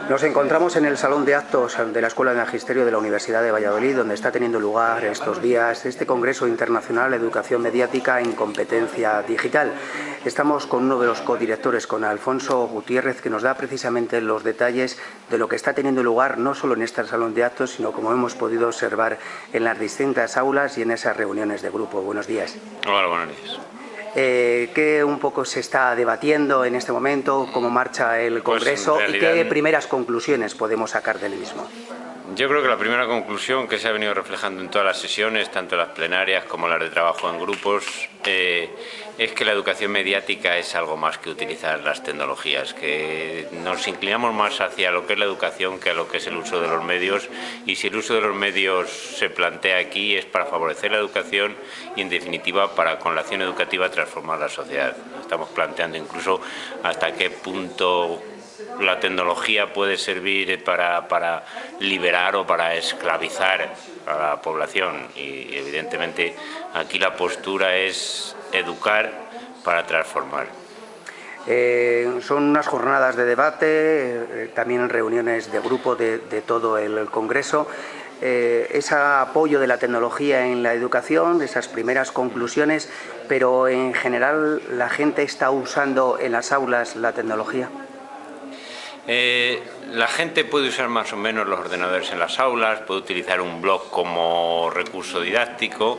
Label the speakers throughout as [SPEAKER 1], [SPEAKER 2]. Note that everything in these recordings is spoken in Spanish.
[SPEAKER 1] Nos encontramos en el Salón de Actos de la Escuela de Magisterio de la Universidad de Valladolid, donde está teniendo lugar estos días este Congreso Internacional de Educación Mediática en Competencia Digital. Estamos con uno de los codirectores, con Alfonso Gutiérrez, que nos da precisamente los detalles de lo que está teniendo lugar no solo en este Salón de Actos, sino como hemos podido observar en las distintas aulas y en esas reuniones de grupo. Buenos días.
[SPEAKER 2] Hola, buenos días.
[SPEAKER 1] ¿Qué un poco se está debatiendo en este momento? ¿Cómo marcha el Congreso?
[SPEAKER 2] Pues
[SPEAKER 1] ¿Y qué primeras conclusiones podemos sacar del mismo?
[SPEAKER 2] Yo creo que la primera conclusión que se ha venido reflejando en todas las sesiones, tanto las plenarias como las de trabajo en grupos, es que la educación mediática es algo más que utilizar las tecnologías, que nos inclinamos más hacia lo que es la educación que a lo que es el uso de los medios, y si el uso de los medios se plantea aquí es para favorecer la educación y, en definitiva, para con la acción educativa transformar la sociedad. Estamos planteando incluso hasta qué punto la tecnología puede servir para liberar o para esclavizar a la población, y evidentemente aquí la postura es educar para transformar.
[SPEAKER 1] Son unas jornadas de debate, también reuniones de grupo de todo el Congreso. Ese apoyo de la tecnología en la educación, esas primeras conclusiones, pero en general ¿la gente está usando en las aulas la tecnología?
[SPEAKER 2] La gente puede usar más o menos los ordenadores en las aulas, puede utilizar un blog como recurso didáctico,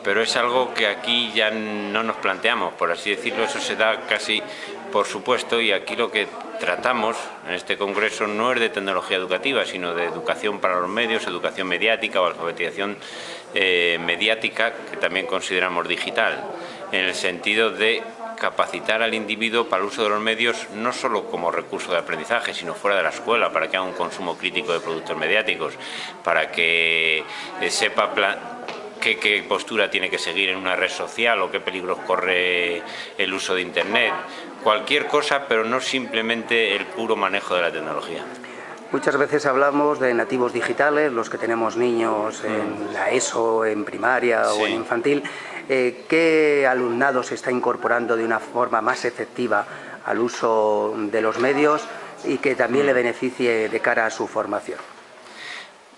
[SPEAKER 2] pero es algo que aquí ya no nos planteamos, por así decirlo. Eso se da casi por supuesto, y aquí lo que tratamos en este congreso no es de tecnología educativa, sino de educación para los medios, educación mediática o alfabetización mediática, que también consideramos digital, en el sentido de capacitar al individuo para el uso de los medios, no solo como recurso de aprendizaje, sino fuera de la escuela, para que haga un consumo crítico de productos mediáticos, para que sepa qué postura tiene que seguir en una red social o qué peligros corre el uso de Internet. Cualquier cosa, pero no simplemente el puro manejo de la tecnología.
[SPEAKER 1] Muchas veces hablamos de nativos digitales, los que tenemos niños en la ESO, en primaria o en infantil. ¿Qué alumnado se está incorporando de una forma más efectiva al uso de los medios y que también le beneficie de cara a su formación?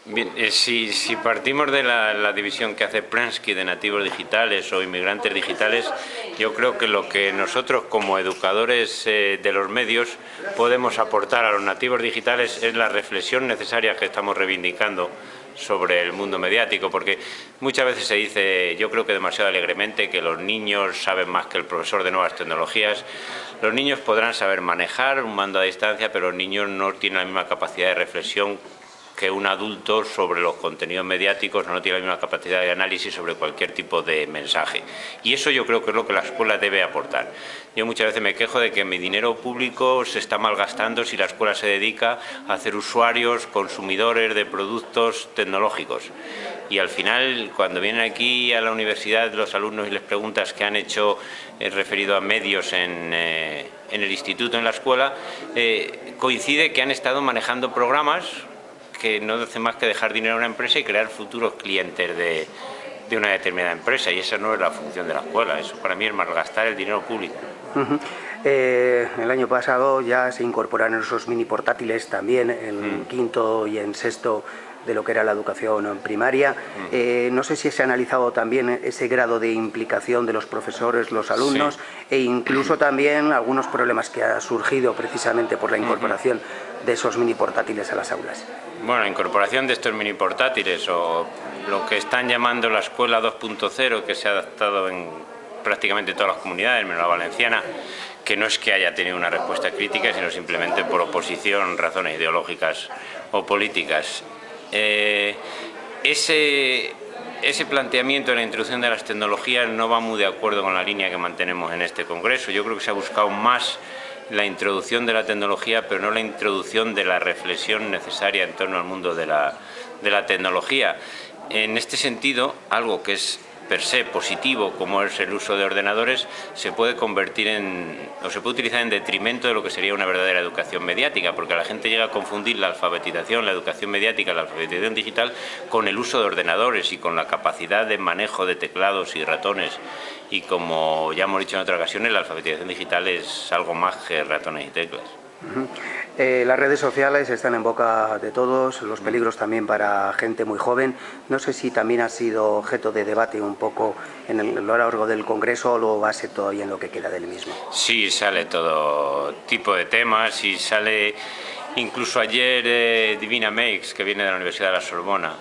[SPEAKER 2] Bien, si partimos de la división que hace Prensky de nativos digitales o inmigrantes digitales, yo creo que lo que nosotros como educadores de los medios podemos aportar a los nativos digitales es la reflexión necesaria que estamos reivindicando sobre el mundo mediático, porque muchas veces se dice, yo creo que demasiado alegremente, que los niños saben más que el profesor de nuevas tecnologías. Los niños podrán saber manejar un mando a distancia, pero los niños no tienen la misma capacidad de reflexión que un adulto sobre los contenidos mediáticos, no tiene la misma capacidad de análisis sobre cualquier tipo de mensaje. Y eso yo creo que es lo que la escuela debe aportar. Yo muchas veces me quejo de que mi dinero público se está malgastando si la escuela se dedica a hacer usuarios, consumidores de productos tecnológicos. Y al final, cuando vienen aquí a la universidad los alumnos y les preguntas qué han hecho referido a medios en el instituto, en la escuela, coincide que han estado manejando programas que no hacen más que dejar dinero a una empresa y crear futuros clientes de una determinada empresa, y esa no es la función de la escuela. Eso para mí es malgastar el dinero público.
[SPEAKER 1] El año pasado ya se incorporaron esos mini portátiles también en quinto y en sexto de lo que era la educación primaria. No sé si se ha analizado también ese grado de implicación de los profesores, los alumnos, e incluso también algunos problemas que ha surgido precisamente por la incorporación de esos mini portátiles a las aulas.
[SPEAKER 2] Bueno, la incorporación de estos mini portátiles, o lo que están llamando la escuela 2.0, que se ha adaptado en prácticamente todas las comunidades, menos la valenciana, que no es que haya tenido una respuesta crítica, sino simplemente por oposición, razones ideológicas o políticas. Ese planteamiento de la introducción de las tecnologías no va muy de acuerdo con la línea que mantenemos en este congreso. Yo creo que se ha buscado más la introducción de la tecnología, pero no la introducción de la reflexión necesaria en torno al mundo de la tecnología. En este sentido, algo que es per se positivo, como es el uso de ordenadores, se puede convertir o se puede utilizar en detrimento de lo que sería una verdadera educación mediática, porque la gente llega a confundir la alfabetización, la educación mediática, la alfabetización digital con el uso de ordenadores y con la capacidad de manejo de teclados y ratones. Y como ya hemos dicho en otras ocasiones, la alfabetización digital es algo más que ratones y teclas.
[SPEAKER 1] Las redes sociales están en boca de todos, los peligros también para gente muy joven. No sé si también ha sido objeto de debate un poco en lo largo del Congreso o lo va a ser todavía en lo que queda del mismo.
[SPEAKER 2] Sí, sale todo tipo de temas y sale incluso ayer Divina Meix, que viene de la Universidad de la Sorbona,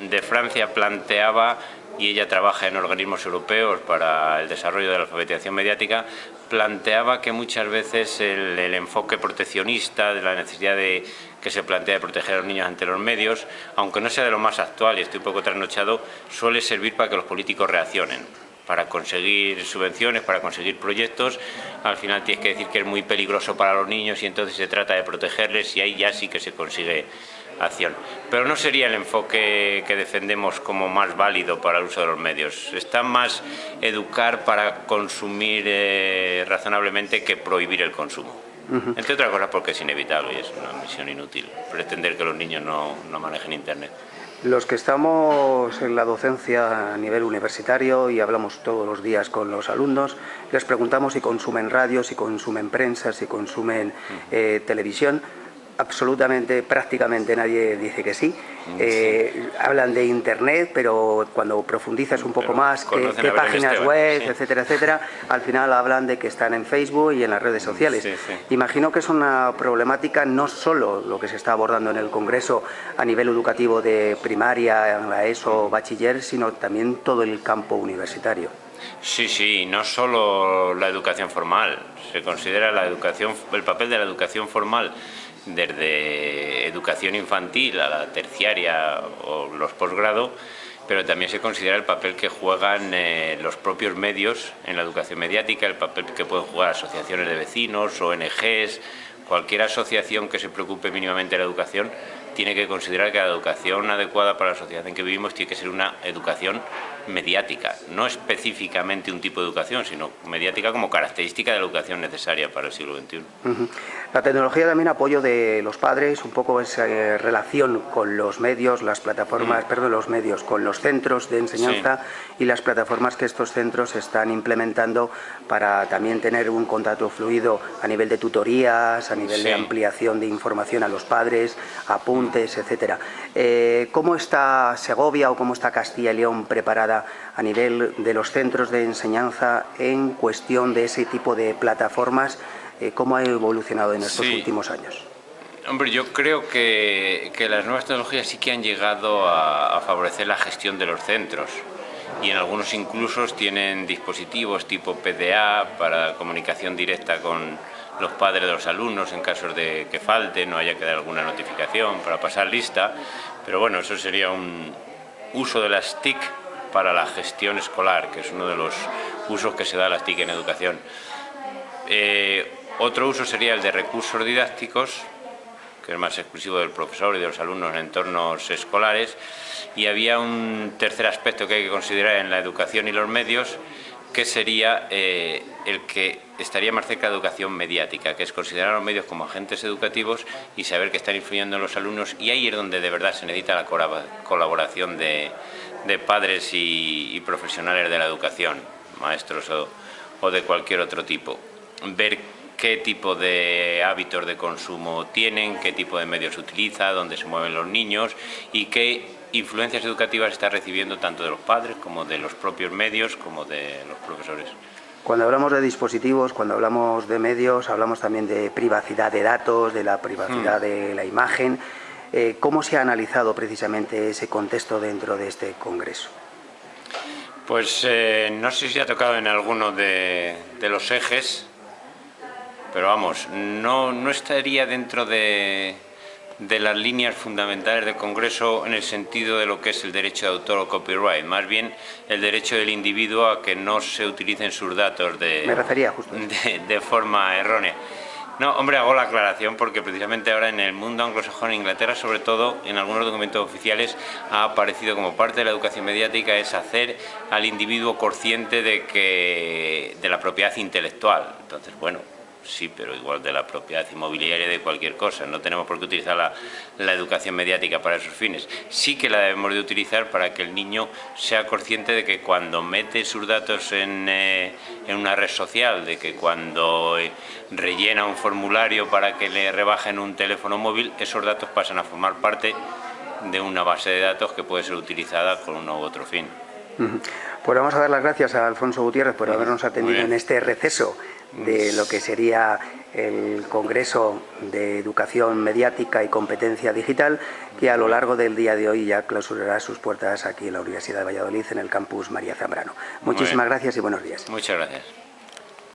[SPEAKER 2] de Francia, planteaba, y ella trabaja en organismos europeos para el desarrollo de la alfabetización mediática, planteaba que muchas veces el enfoque proteccionista de la necesidad de que se plantea de proteger a los niños ante los medios, aunque no sea de lo más actual y estoy un poco trasnochado, suele servir para que los políticos reaccionen, para conseguir subvenciones, para conseguir proyectos. Al final tienes que decir que es muy peligroso para los niños y entonces se trata de protegerles y ahí ya sí que se consigue acción. Pero no sería el enfoque que defendemos como más válido para el uso de los medios. Está más educar para consumir razonablemente que prohibir el consumo. Entre otras cosas porque es inevitable y es una misión inútil pretender que los niños no manejen Internet.
[SPEAKER 1] Los que estamos en la docencia a nivel universitario y hablamos todos los días con los alumnos, les preguntamos si consumen radio, si consumen prensa, si consumen televisión. Absolutamente, prácticamente nadie dice que sí. Hablan de Internet, pero cuando profundizas un poco más, qué páginas web, etcétera, etcétera, al final hablan de que están en Facebook y en las redes sociales. Imagino que es una problemática no solo lo que se está abordando en el Congreso a nivel educativo de primaria, en la ESO, bachiller, sino también todo el campo universitario.
[SPEAKER 2] Sí, no solo la educación formal, se considera el papel de la educación formal desde educación infantil a la terciaria o los posgrado, pero también se considera el papel que juegan los propios medios en la educación mediática, el papel que pueden jugar asociaciones de vecinos, ONGs, cualquier asociación que se preocupe mínimamente de la educación tiene que considerar que la educación adecuada para la sociedad en que vivimos tiene que ser una educación mediática, no específicamente un tipo de educación, sino mediática como característica de la educación necesaria para el siglo XXI.
[SPEAKER 1] La tecnología también apoyo de los padres, un poco esa relación con los medios, las plataformas, los medios, con los centros de enseñanza y las plataformas que estos centros están implementando para también tener un contacto fluido a nivel de tutorías, a nivel de ampliación de información a los padres, apuntes, etcétera. ¿Cómo está Segovia o cómo está Castilla y León preparada a nivel de los centros de enseñanza en cuestión de ese tipo de plataformas? ¿Cómo ha evolucionado en estos últimos años?
[SPEAKER 2] Hombre, yo creo que las nuevas tecnologías sí que han llegado a favorecer la gestión de los centros y en algunos incluso tienen dispositivos tipo PDA para comunicación directa con los padres de los alumnos en casos de que falten o haya que dar alguna notificación para pasar lista, pero bueno, eso sería un uso de las TIC para la gestión escolar, que es uno de los usos que se da a las TIC en educación. Otro uso sería el de recursos didácticos, que es más exclusivo del profesor y de los alumnos en entornos escolares, y había un tercer aspecto que hay que considerar en la educación y los medios, que sería el que estaría más cerca de educación mediática, que es considerar a los medios como agentes educativos y saber que están influyendo en los alumnos, y ahí es donde de verdad se necesita la colaboración de padres y profesionales de la educación, maestros o de cualquier otro tipo. Ver qué tipo de hábitos de consumo tienen, qué tipo de medios utiliza, dónde se mueven los niños y qué influencias educativas está recibiendo tanto de los padres como de los propios medios como de los profesores.
[SPEAKER 1] Cuando hablamos de dispositivos, cuando hablamos de medios, hablamos también de privacidad de datos, de la privacidad de la imagen. ¿Cómo se ha analizado precisamente ese contexto dentro de este congreso?
[SPEAKER 2] Pues no sé si ha tocado en alguno de los ejes, pero vamos, no estaría dentro de las líneas fundamentales del Congreso en el sentido de lo que es el derecho de autor o copyright, más bien el derecho del individuo a que no se utilicen sus datos
[SPEAKER 1] Me refería justo
[SPEAKER 2] de forma errónea. No, hombre, hago la aclaración porque precisamente ahora en el mundo anglosajón, en Inglaterra sobre todo, en algunos documentos oficiales ha aparecido como parte de la educación mediática es hacer al individuo consciente de la propiedad intelectual. Entonces, bueno, sí, pero igual de la propiedad inmobiliaria de cualquier cosa. No tenemos por qué utilizar la educación mediática para esos fines. Sí que la debemos de utilizar para que el niño sea consciente de que cuando mete sus datos en una red social, de que cuando rellena un formulario para que le rebajen un teléfono móvil, esos datos pasan a formar parte de una base de datos que puede ser utilizada con uno u otro fin.
[SPEAKER 1] Pues vamos a dar las gracias a Alfonso Gutiérrez por habernos atendido en este receso de lo que sería el Congreso de Educación Mediática y Competencia Digital, que a lo largo del día de hoy ya clausurará sus puertas aquí en la Universidad de Valladolid, en el campus María Zambrano. Muchísimas gracias y buenos días.
[SPEAKER 2] Muchas gracias.